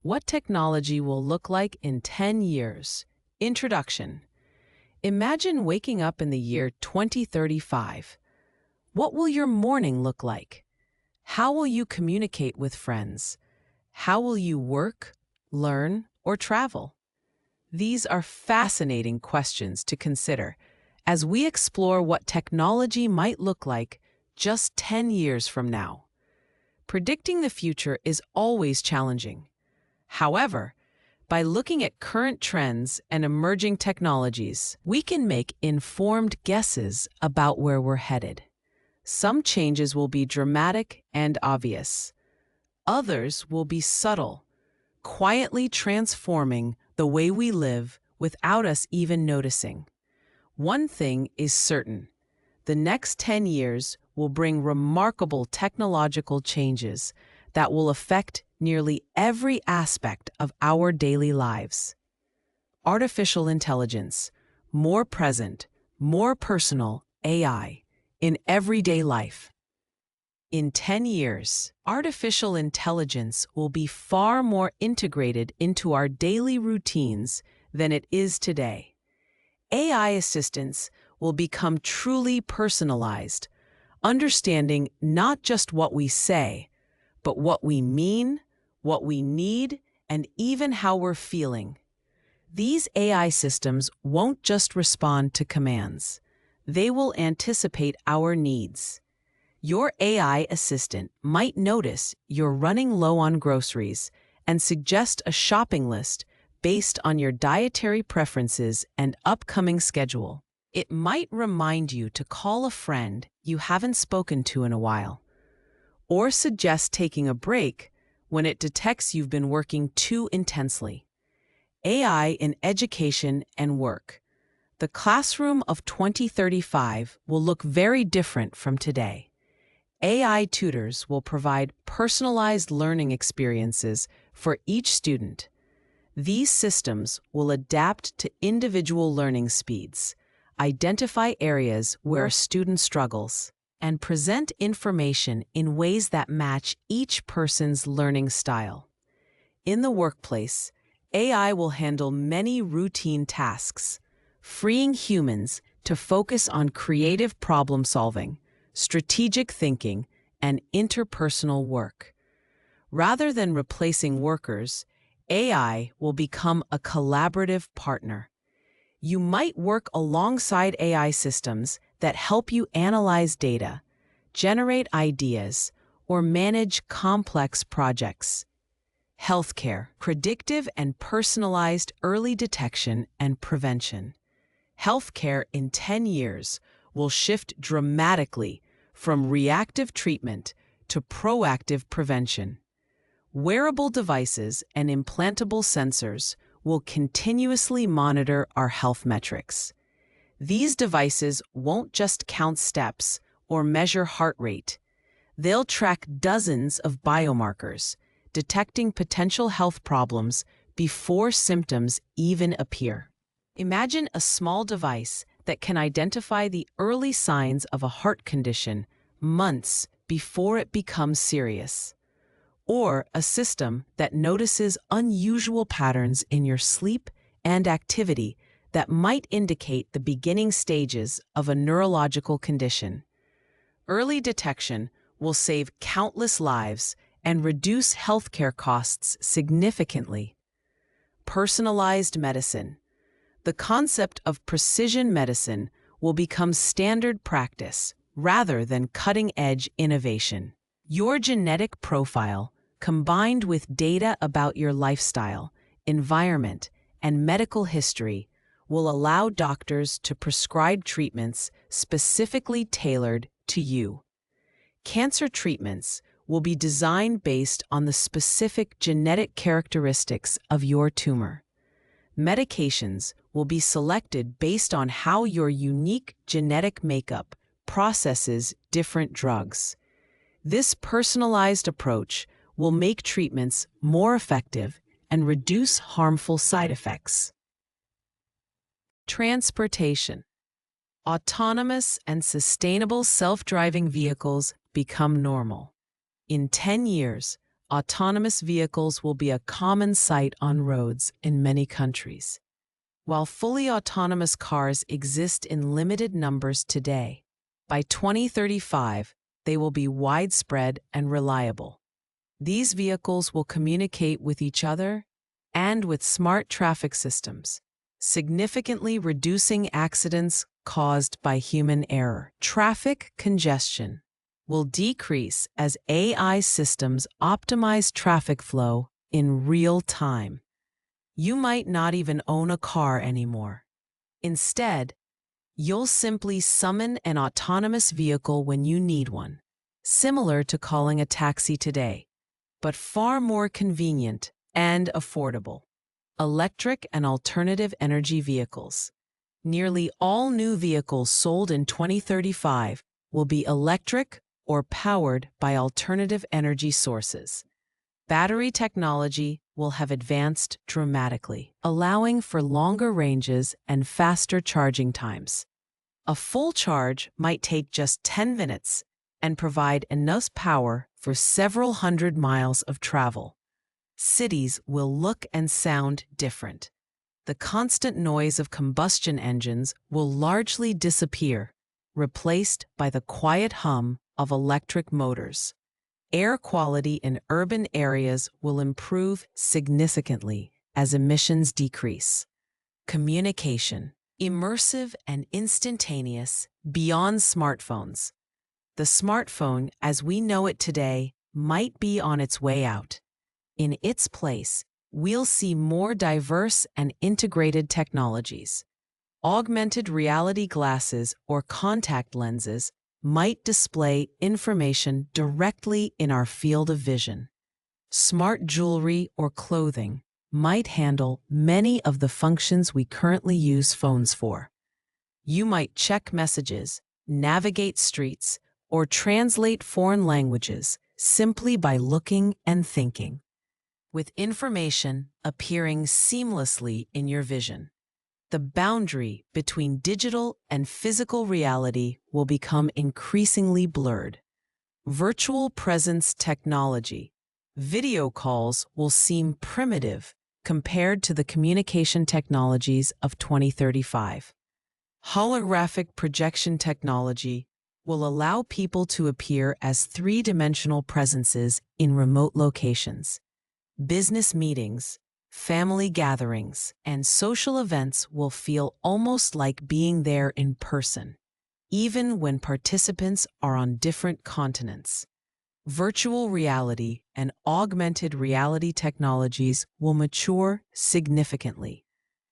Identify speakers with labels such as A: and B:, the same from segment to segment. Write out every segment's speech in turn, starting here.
A: What technology will look like in 10 years? Introduction. Imagine waking up in the year 2035. What will your morning look like? How will you communicate with friends? How will you work, learn, or travel? These are fascinating questions to consider as we explore what technology might look like just 10 years from now. Predicting the future is always challenging. However, by looking at current trends and emerging technologies, we can make informed guesses about where we're headed. Some changes will be dramatic and obvious. Others will be subtle, quietly transforming the way we live without us even noticing. One thing is certain: the next 10 years will bring remarkable technological changes that will affect nearly every aspect of our daily lives. Artificial intelligence, more present, more personal AI in everyday life. In 10 years, artificial intelligence will be far more integrated into our daily routines than it is today. AI assistants will become truly personalized, understanding not just what we say, but what we mean, what we need, and even how we're feeling. These AI systems won't just respond to commands. They will anticipate our needs. Your AI assistant might notice you're running low on groceries and suggest a shopping list based on your dietary preferences and upcoming schedule. It might remind you to call a friend you haven't spoken to in a while, or suggest taking a break when it detects you've been working too intensely. AI in education and work. The classroom of 2035 will look very different from today. AI tutors will provide personalized learning experiences for each student. These systems will adapt to individual learning speeds, identify areas where a student struggles, and present information in ways that match each person's learning style. In the workplace, AI will handle many routine tasks, freeing humans to focus on creative problem solving, strategic thinking, and interpersonal work. Rather than replacing workers, AI will become a collaborative partner. You might work alongside AI systems that help you analyze data, generate ideas, or manage complex projects. Healthcare, predictive and personalized early detection and prevention. Healthcare in 10 years will shift dramatically from reactive treatment to proactive prevention. Wearable devices and implantable sensors will continuously monitor our health metrics. These devices won't just count steps or measure heart rate. They'll track dozens of biomarkers, detecting potential health problems before symptoms even appear. Imagine a small device that can identify the early signs of a heart condition months before it becomes serious. Or a system that notices unusual patterns in your sleep and activity that might indicate the beginning stages of a neurological condition. Early detection will save countless lives and reduce healthcare costs significantly. Personalized medicine. The concept of precision medicine will become standard practice rather than cutting-edge innovation. Your genetic profile, combined with data about your lifestyle, environment, and medical history, will allow doctors to prescribe treatments specifically tailored to you. Cancer treatments will be designed based on the specific genetic characteristics of your tumor. Medications will be selected based on how your unique genetic makeup processes different drugs. This personalized approach will make treatments more effective and reduce harmful side effects. Transportation. Autonomous and sustainable self-driving vehicles become normal. In 10 years, autonomous vehicles will be a common sight on roads in many countries. While fully autonomous cars exist in limited numbers today, by 2035, they will be widespread and reliable. These vehicles will communicate with each other and with smart traffic systems, significantly reducing accidents caused by human error. Traffic congestion will decrease as AI systems optimize traffic flow in real time. You might not even own a car anymore. Instead, you'll simply summon an autonomous vehicle when you need one, similar to calling a taxi today, but far more convenient and affordable. Electric and alternative energy vehicles. Nearly all new vehicles sold in 2035 will be electric or powered by alternative energy sources. Battery technology will have advanced dramatically, allowing for longer ranges and faster charging times. A full charge might take just 10 minutes and provide enough power for several hundred miles of travel. Cities will look and sound different. The constant noise of combustion engines will largely disappear, replaced by the quiet hum of electric motors. Air quality in urban areas will improve significantly as emissions decrease. Communication, immersive and instantaneous, beyond smartphones. The smartphone, as we know it today, might be on its way out. In its place, we'll see more diverse and integrated technologies. Augmented reality glasses or contact lenses might display information directly in our field of vision. Smart jewelry or clothing might handle many of the functions we currently use phones for. You might check messages, navigate streets, or translate foreign languages simply by looking and thinking, with information appearing seamlessly in your vision. The boundary between digital and physical reality will become increasingly blurred. Virtual presence technology, video calls will seem primitive compared to the communication technologies of 2035. Holographic projection technology will allow people to appear as three-dimensional presences in remote locations. Business meetings, family gatherings, and social events will feel almost like being there in person, even when participants are on different continents. Virtual reality and augmented reality technologies will mature significantly.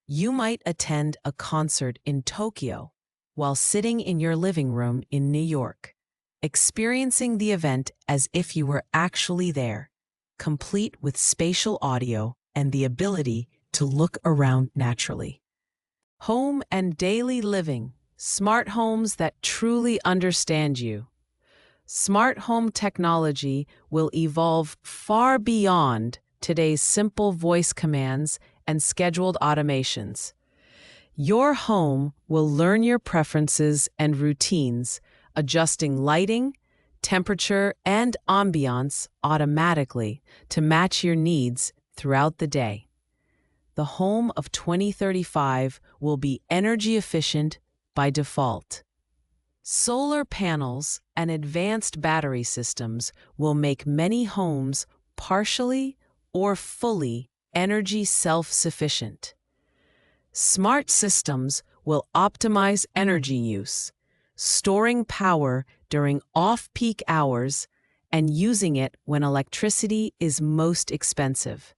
A: You might attend a concert in Tokyo while sitting in your living room in New York, experiencing the event as if you were actually there, complete with spatial audio and the ability to look around naturally. Home and daily living, smart homes that truly understand you. Smart home technology will evolve far beyond today's simple voice commands and scheduled automations. Your home will learn your preferences and routines, adjusting lighting, temperature, and ambiance automatically to match your needs throughout the day. The home of 2035 will be energy efficient by default. Solar panels and advanced battery systems will make many homes partially or fully energy self-sufficient. Smart systems will optimize energy use, storing power during off-peak hours and using it when electricity is most expensive.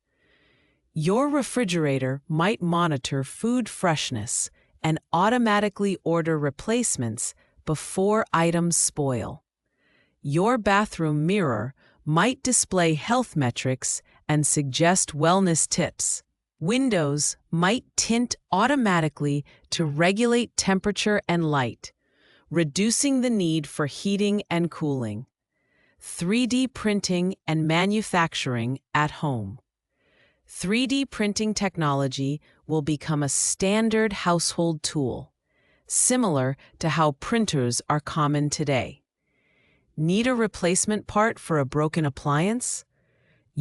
A: Your refrigerator might monitor food freshness and automatically order replacements before items spoil. Your bathroom mirror might display health metrics and suggest wellness tips. Windows might tint automatically to regulate temperature and light, reducing the need for heating and cooling. 3D printing and manufacturing at home. 3D printing technology will become a standard household tool, similar to how printers are common today. Need a replacement part for a broken appliance?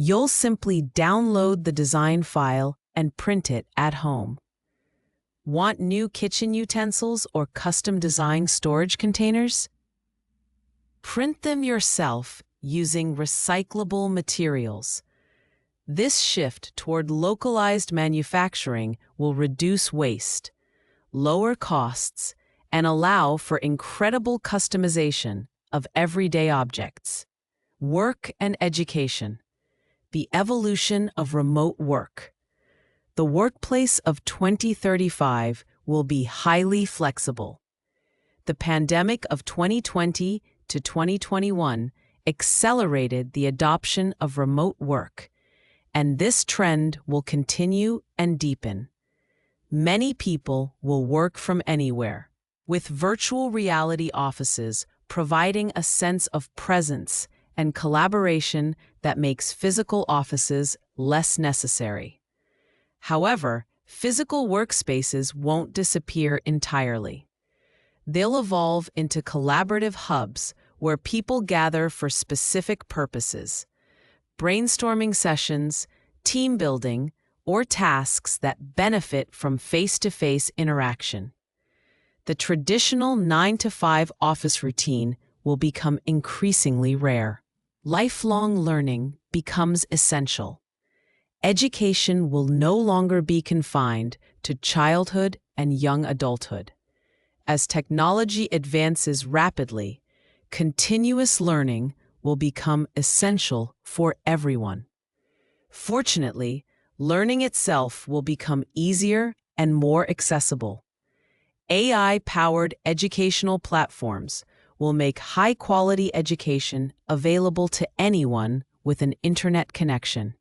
A: You'll simply download the design file and print it at home. Want new kitchen utensils or custom design storage containers? Print them yourself using recyclable materials. This shift toward localized manufacturing will reduce waste, lower costs, and allow for incredible customization of everyday objects. Work and education. The evolution of remote work. The workplace of 2035 will be highly flexible. The pandemic of 2020 to 2021 accelerated the adoption of remote work, and this trend will continue and deepen. Many people will work from anywhere, with virtual reality offices providing a sense of presence and collaboration that makes physical offices less necessary. However, physical workspaces won't disappear entirely. They'll evolve into collaborative hubs where people gather for specific purposes: brainstorming sessions, team building, or tasks that benefit from face-to-face interaction. The traditional 9-to-5 office routine will become increasingly rare. Lifelong learning becomes essential. Education will no longer be confined to childhood and young adulthood. As technology advances rapidly, continuous learning will become essential for everyone. Fortunately, learning itself will become easier and more accessible. AI-powered educational platforms will make high-quality education available to anyone with an internet connection.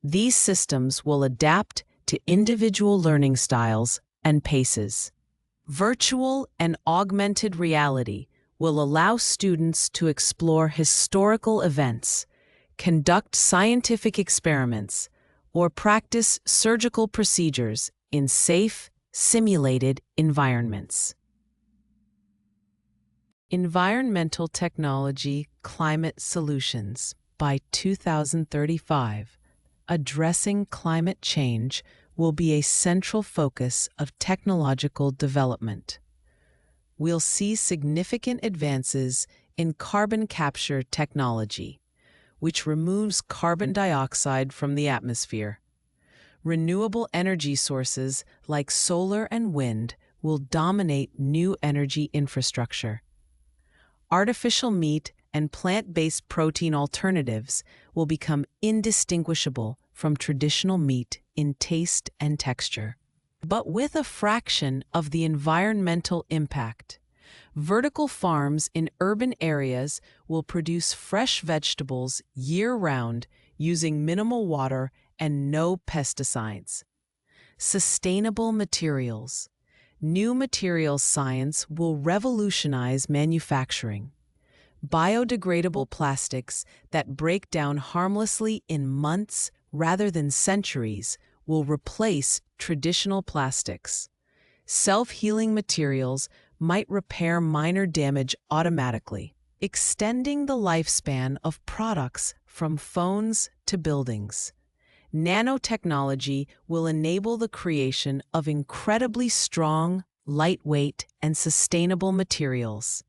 A: These systems will adapt to individual learning styles and paces. Virtual and augmented reality will allow students to explore historical events, conduct scientific experiments, or practice surgical procedures in safe, simulated environments. Environmental Technology Climate Solutions. By 2035, addressing climate change will be a central focus of technological development. We'll see significant advances in carbon capture technology, which removes carbon dioxide from the atmosphere. Renewable energy sources like solar and wind will dominate new energy infrastructure. Artificial meat and plant-based protein alternatives will become indistinguishable from traditional meat in taste and texture, but with a fraction of the environmental impact. Vertical farms in urban areas will produce fresh vegetables year-round using minimal water and no pesticides. Sustainable materials. New materials science will revolutionize manufacturing. Biodegradable plastics that break down harmlessly in months rather than centuries will replace traditional plastics. Self-healing materials might repair minor damage automatically, extending the lifespan of products from phones to buildings. Nanotechnology will enable the creation of incredibly strong, lightweight, and sustainable materials.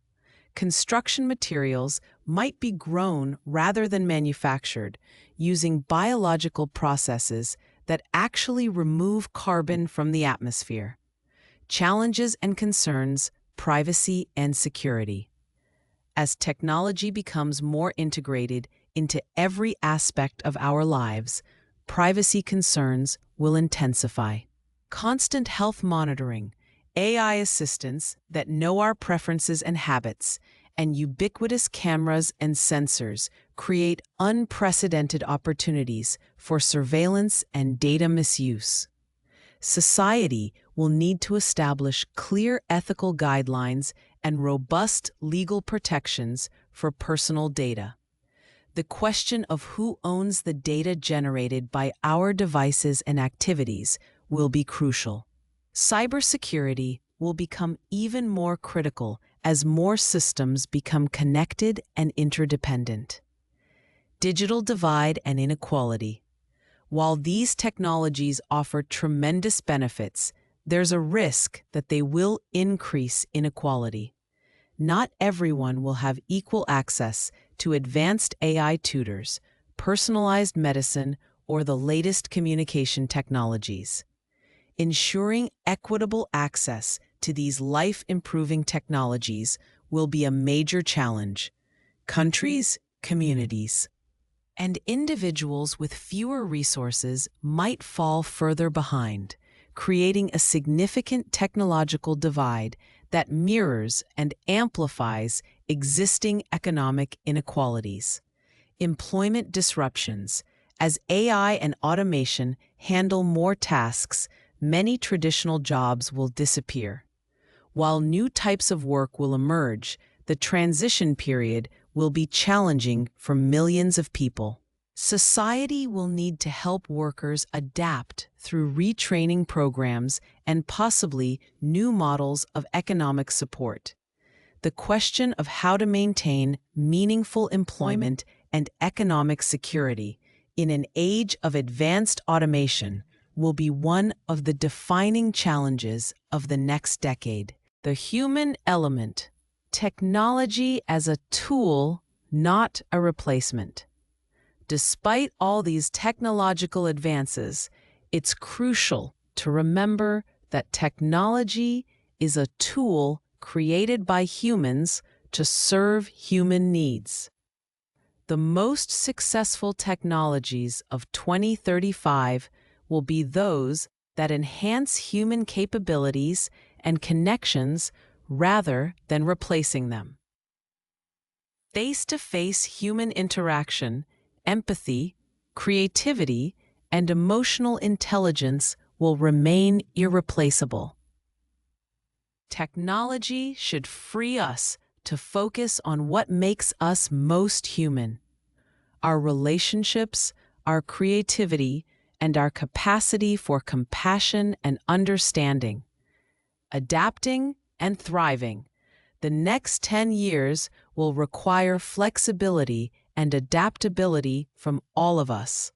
A: Construction materials might be grown rather than manufactured, using biological processes that actually remove carbon from the atmosphere. Challenges and concerns: privacy and security. As technology becomes more integrated into every aspect of our lives, privacy concerns will intensify. Constant health monitoring, AI assistants that know our preferences and habits, and ubiquitous cameras and sensors create unprecedented opportunities for surveillance and data misuse. Society will need to establish clear ethical guidelines and robust legal protections for personal data. The question of who owns the data generated by our devices and activities will be crucial. Cybersecurity will become even more critical as more systems become connected and interdependent. Digital divide and inequality. While these technologies offer tremendous benefits, there's a risk that they will increase inequality. Not everyone will have equal access to advanced AI tutors, personalized medicine, or the latest communication technologies. Ensuring equitable access to these life-improving technologies will be a major challenge. Countries, communities, and individuals with fewer resources might fall further behind, creating a significant technological divide that mirrors and amplifies existing economic inequalities. Employment disruptions. As AI and automation handle more tasks, many traditional jobs will disappear. While new types of work will emerge, the transition period will be challenging for millions of people. Society will need to help workers adapt through retraining programs and possibly new models of economic support. The question of how to maintain meaningful employment and economic security in an age of advanced automation will be one of the defining challenges of the next decade. The human element. Technology as a tool, not a replacement. Despite all these technological advances, it's crucial to remember that technology is a tool created by humans to serve human needs. The most successful technologies of 2035 will be those that enhance human capabilities and connections rather than replacing them. Face-to-face human interaction, empathy, creativity, and emotional intelligence will remain irreplaceable. Technology should free us to focus on what makes us most human: our relationships, our creativity, and our capacity for compassion and understanding. Adapting and thriving. The next 10 years will require flexibility and adaptability from all of us.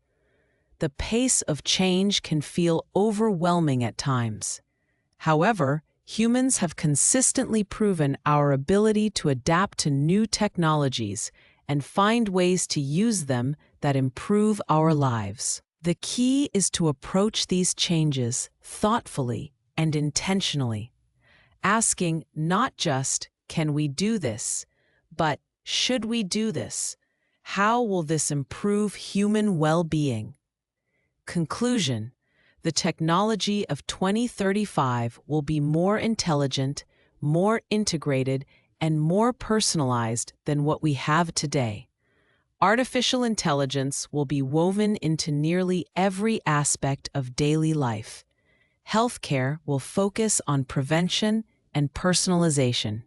A: The pace of change can feel overwhelming at times. However, humans have consistently proven our ability to adapt to new technologies and find ways to use them that improve our lives. The key is to approach these changes thoughtfully and intentionally, asking not just, "Can we do this?" but "Should we do this? How will this improve human well-being?" Conclusion: the technology of 2035 will be more intelligent, more integrated, and more personalized than what we have today. Artificial intelligence will be woven into nearly every aspect of daily life. Healthcare will focus on prevention and personalization.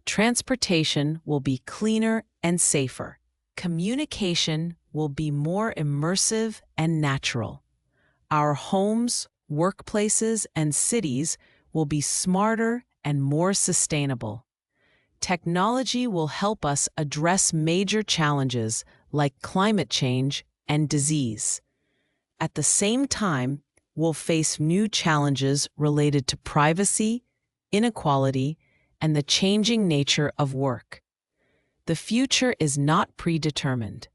A: Transportation will be cleaner and safer. Communication will be more immersive and natural. Our homes, workplaces, and cities will be smarter and more sustainable. Technology will help us address major challenges like climate change and disease. At the same time, we'll face new challenges related to privacy, inequality, and the changing nature of work. The future is not predetermined.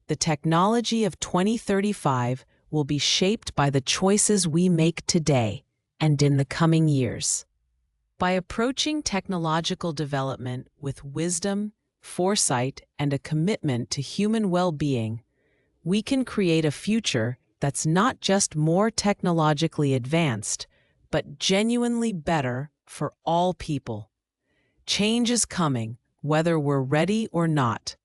A: The technology of 2035 will be shaped by the choices we make today and in the coming years. By approaching technological development with wisdom, foresight, and a commitment to human well-being, we can create a future that's not just more technologically advanced, but genuinely better for all people. Change is coming, whether we're ready or not.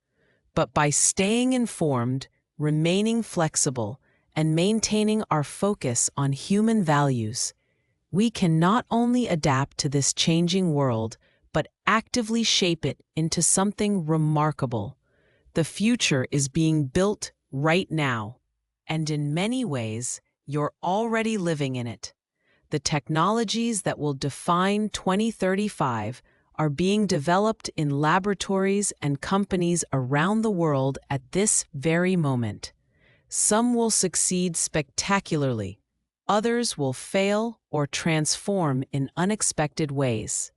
A: But by staying informed, remaining flexible, and maintaining our focus on human values, we can not only adapt to this changing world, but actively shape it into something remarkable. The future is being built right now, and in many ways, you're already living in it. The technologies that will define 2035 are being developed in laboratories and companies around the world at this very moment. Some will succeed spectacularly. Others will fail or transform in unexpected ways.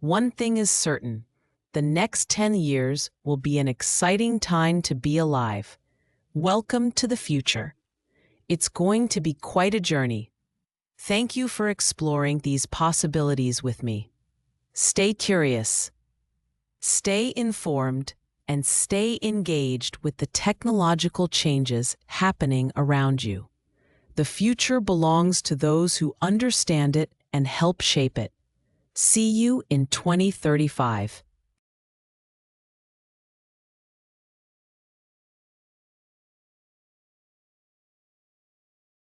A: One thing is certain: the next 10 years will be an exciting time to be alive. Welcome to the future. It's going to be quite a journey. Thank you for exploring these possibilities with me. Stay curious, stay informed, and stay engaged with the technological changes happening around you. The future belongs to those who understand it and help shape it. See you in 2035.